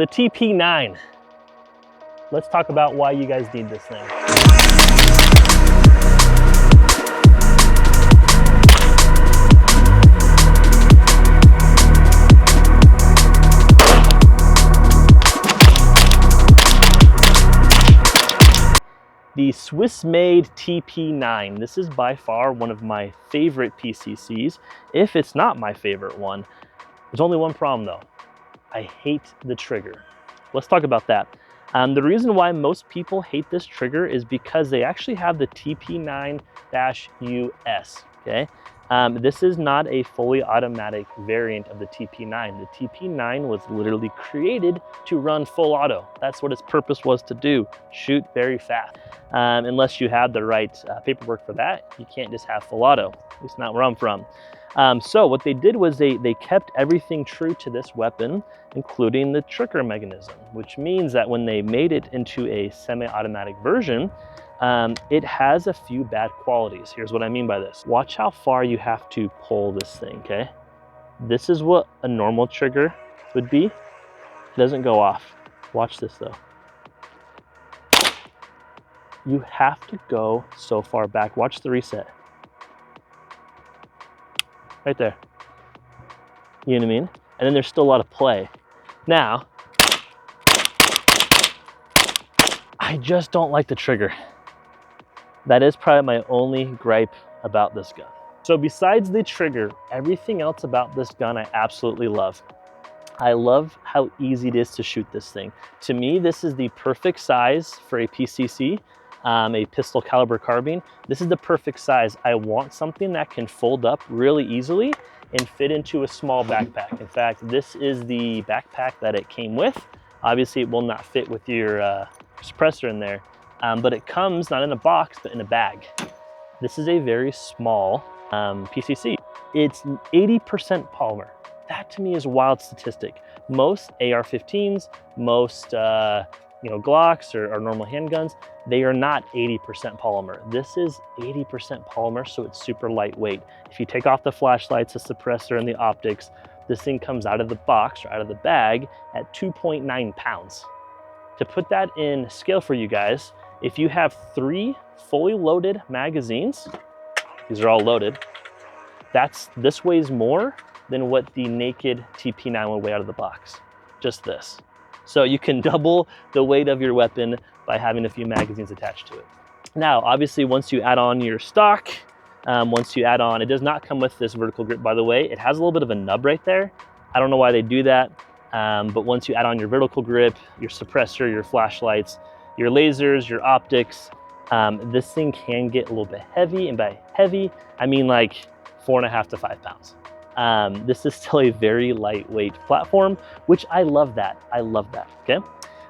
The TP9. Let's talk about why you guys need this thing. The Swiss-made TP9. This is by far one of my favorite PCCs, if it's not my favorite one. There's only one problem though. I hate the trigger. Let's talk about that. The reason why most people hate this trigger is because they actually have the TP9-US, okay? This is not a fully automatic variant of the TP9. The TP9 was literally created to run full auto. That's what its purpose was to do, shoot very fast. Unless you have the right paperwork for that, you can't just have full auto, at least not where I'm from. So what they did was they kept everything true to this weapon, including the trigger mechanism, which means that when they made it into a semi-automatic version, it has a few bad qualities. Here's what I mean by this. Watch how far you have to pull this thing, okay? This is what a normal trigger would be. It doesn't go off. Watch this though. You have to go so far back. Watch the reset. Right there. You know what I mean? And then there's still a lot of play. Now, I just don't like the trigger. That is probably my only gripe about this gun. So besides the trigger, everything else about this gun I absolutely love. I love how easy it is to shoot this thing. To me, this is the perfect size for a PCC, a pistol caliber carbine. This is the perfect size. I want something that can fold up really easily and fit into a small backpack. In fact, this is the backpack that it came with. Obviously, it will not fit with your suppressor in there, but it comes not in a box, but in a bag. This is a very small PCC. It's 80% polymer. That to me is a wild statistic. Most AR-15s, most Glocks or normal handguns, they are not 80% polymer. This is 80% polymer, so it's super lightweight. If you take off the flashlights, the suppressor, and the optics, this thing comes out of the box or out of the bag at 2.9 pounds. To put that in scale for you guys, if you have 3 fully loaded magazines, these are all loaded, this weighs more than what the naked TP9 would weigh out of the box. Just this. So you can double the weight of your weapon by having a few magazines attached to it. Now, obviously, once you add on your stock, it does not come with this vertical grip, by the way. It has a little bit of a nub right there. I don't know why they do that, but once you add on your vertical grip, your suppressor, your flashlights, your lasers, your optics, this thing can get a little bit heavy, and by heavy, I mean like 4.5 to 5 pounds. This is still a very lightweight platform, which I love that. I love that, okay?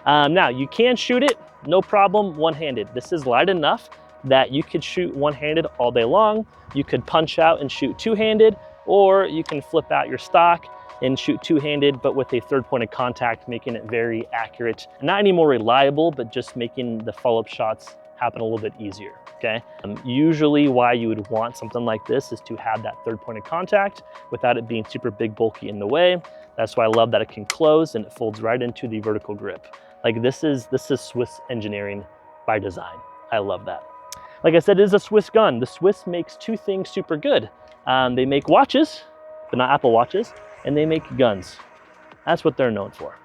Now, you can shoot it, no problem, one-handed. This is light enough that you could shoot one-handed all day long. You could punch out and shoot two-handed, or you can flip out your stock and shoot two-handed, but with a third point of contact, making it very accurate. Not any more reliable, but just making the follow-up shots happen a little bit easier, okay? Usually why you would want something like this is to have that third point of contact without it being super big, bulky in the way. That's why I love that it can close and it folds right into the vertical grip. Like this is Swiss engineering by design. I love that. Like I said, it is a Swiss gun. The Swiss makes 2 things super good. They make watches, but not Apple watches, and they make guns. That's what they're known for.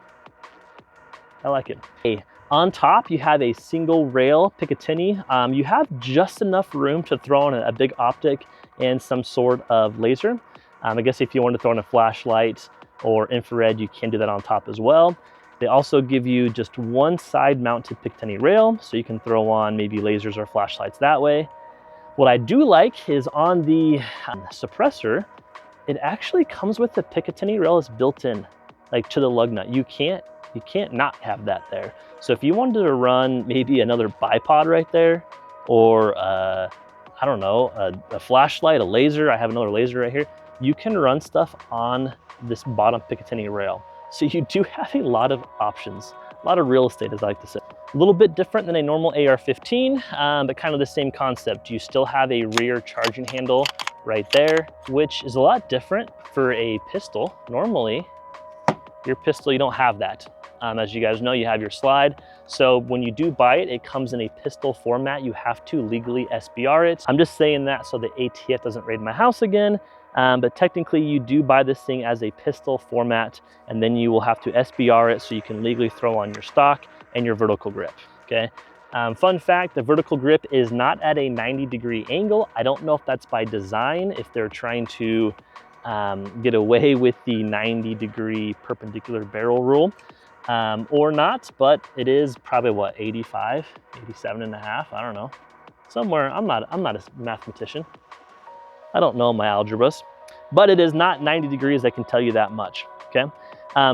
I like it. Hey, on top, you have a single rail Picatinny. You have just enough room to throw on a big optic and some sort of laser. I guess if you want to throw in a flashlight or infrared, you can do that on top as well. They also give you just one side mounted Picatinny rail, so you can throw on maybe lasers or flashlights that way. What I do like is on the suppressor, it actually comes with the Picatinny rail is built in, like to the lug nut. You can't not have that there. So if you wanted to run maybe another bipod right there, or I don't know, a flashlight, a laser, I have another laser right here, you can run stuff on this bottom Picatinny rail. So you do have a lot of options, a lot of real estate, as I like to say. A little bit different than a normal AR-15, but kind of the same concept. You still have a rear charging handle right there, which is a lot different for a pistol. Normally, your pistol, you don't have that. As you guys know, you have your slide. So when you do buy it, it comes in a pistol format. You have to legally SBR it. I'm just saying that so the ATF doesn't raid my house again. But technically you do buy this thing as a pistol format, and then you will have to SBR it so you can legally throw on your stock and your vertical grip, okay? Fun fact, the vertical grip is not at a 90-degree angle. I don't know if that's by design, if they're trying to get away with the 90-degree perpendicular barrel rule or not, but it is probably what, 85, 87 and a half, I don't know. Somewhere, I'm not a mathematician. I don't know my algebras, but it is not 90 degrees, I can tell you that much, okay?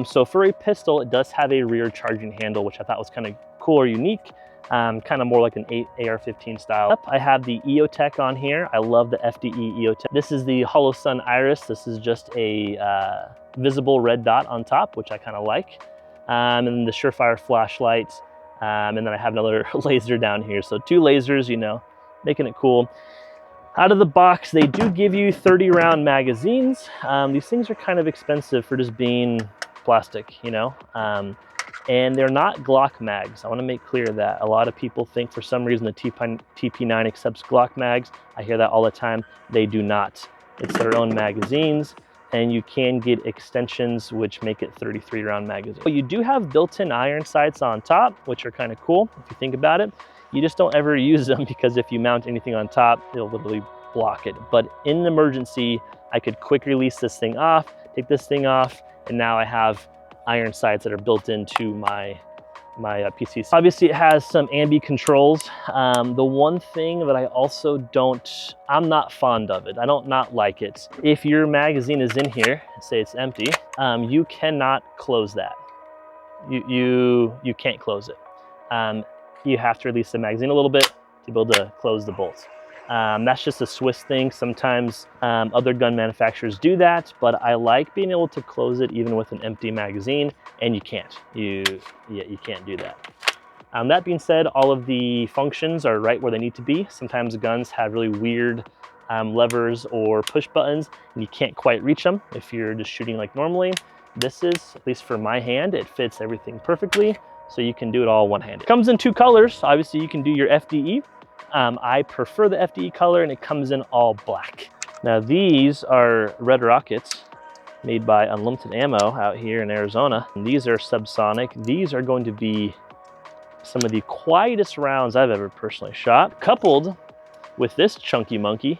So for a pistol, it does have a rear charging handle, which I thought was kind of cool or unique, kind of more like an AR-15 style. I have the EOTech on here. I love the FDE EOTech. This is the Hollow Sun Iris. This is just a visible red dot on top, which I kind of like. And then the Surefire flashlight. And then I have another laser down here. So 2 lasers, you know, making it cool. Out of the box, they do give you 30-round magazines. These things are kind of expensive for just being plastic, you know, and they're not Glock mags. I want to make clear that a lot of people think for some reason the TP9 accepts Glock mags. I hear that all the time. They do not. It's their own magazines, and you can get extensions which make it 33-round magazines. But you do have built-in iron sights on top, which are kind of cool if you think about it. You just don't ever use them because if you mount anything on top, it'll literally block it. But in an emergency, I could quick release this thing off, take this thing off, and now I have iron sights that are built into my PC. Obviously, it has some ambi controls. The one thing that I also I'm not fond of it. I don't not like it. If your magazine is in here, say it's empty, you cannot close that. You can't close it. You have to release the magazine a little bit to be able to close the bolts. That's just a Swiss thing. Sometimes other gun manufacturers do that, but I like being able to close it even with an empty magazine, and you can't. You can't do that. That being said, all of the functions are right where they need to be. Sometimes guns have really weird levers or push buttons, and you can't quite reach them if you're just shooting like normally. This is, at least for my hand, it fits everything perfectly. So you can do it all one-handed. Comes in 2 colors. Obviously you can do your FDE. I prefer the FDE color, and it comes in all black. Now these are Red Rockets made by Unlimited Ammo out here in Arizona. And these are subsonic. These are going to be some of the quietest rounds I've ever personally shot. Coupled with this chunky monkey,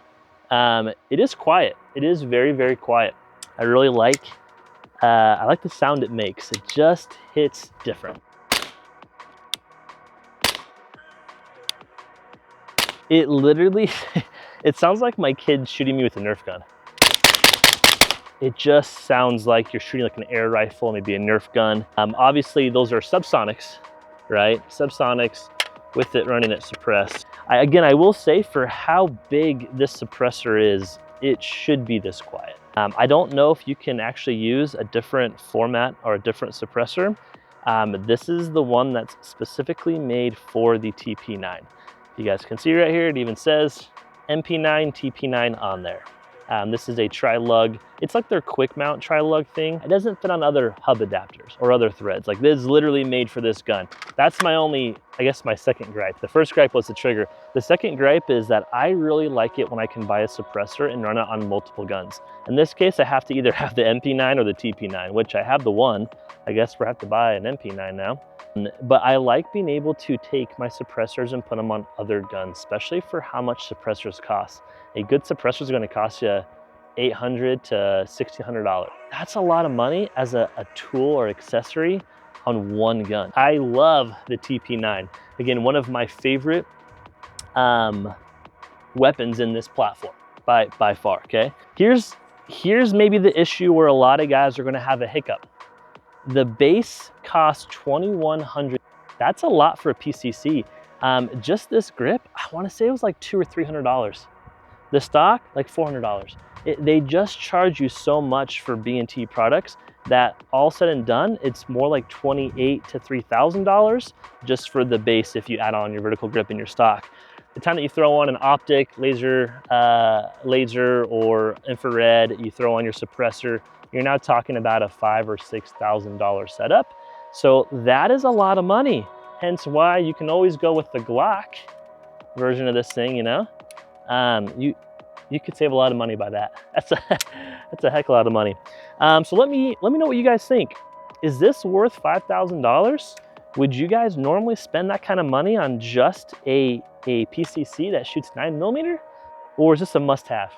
it is quiet. It is very, very quiet. I really like, I like the sound it makes. It just hits different. It literally, it sounds like my kid shooting me with a Nerf gun. It just sounds like you're shooting like an air rifle, maybe a Nerf gun. Obviously those are subsonics, right? Subsonics with it running at suppressed. Again, I will say for how big this suppressor is, it should be this quiet. I don't know if you can actually use a different format or a different suppressor. This is the one that's specifically made for the TP9. You guys can see right here, it even says MP9 TP9 on there. This is a tri-lug. It's like their quick mount tri-lug thing. It doesn't fit on other hub adapters or other threads. Like, this is literally made for this gun. That's my only, I guess, my second gripe. The first gripe was the trigger. The second gripe is that I really like it when I can buy a suppressor and run it on multiple guns. In this case, I have to either have the MP9 or the TP9, which I have the one. I guess we'll have to buy an MP9 now. But I like being able to take my suppressors and put them on other guns, especially for how much suppressors cost. A good suppressor is going to cost you $800 to $1,600. That's a lot of money as a tool or accessory on one gun. I love the TP9. Again, one of my favorite weapons in this platform by far, okay? Here's maybe the issue where a lot of guys are going to have a hiccup. The base costs $2,100. That's a lot for a PCC. Just this grip, I want to say it was like $200 or $300. The stock, like $400. They just charge you so much for B&T products that all said and done, it's more like $2,800 to $3,000 just for the base if you add on your vertical grip in your stock. The time that you throw on an optic, laser or infrared, you throw on your suppressor, you're now talking about a $5,000 or $6,000 setup. So that is a lot of money. Hence why you can always go with the Glock version of this thing, you know? You could save a lot of money by that. That's a heck of a lot of money. So let me know what you guys think. Is this worth $5,000? Would you guys normally spend that kind of money on just a PCC that shoots 9mm? Or is this a must-have?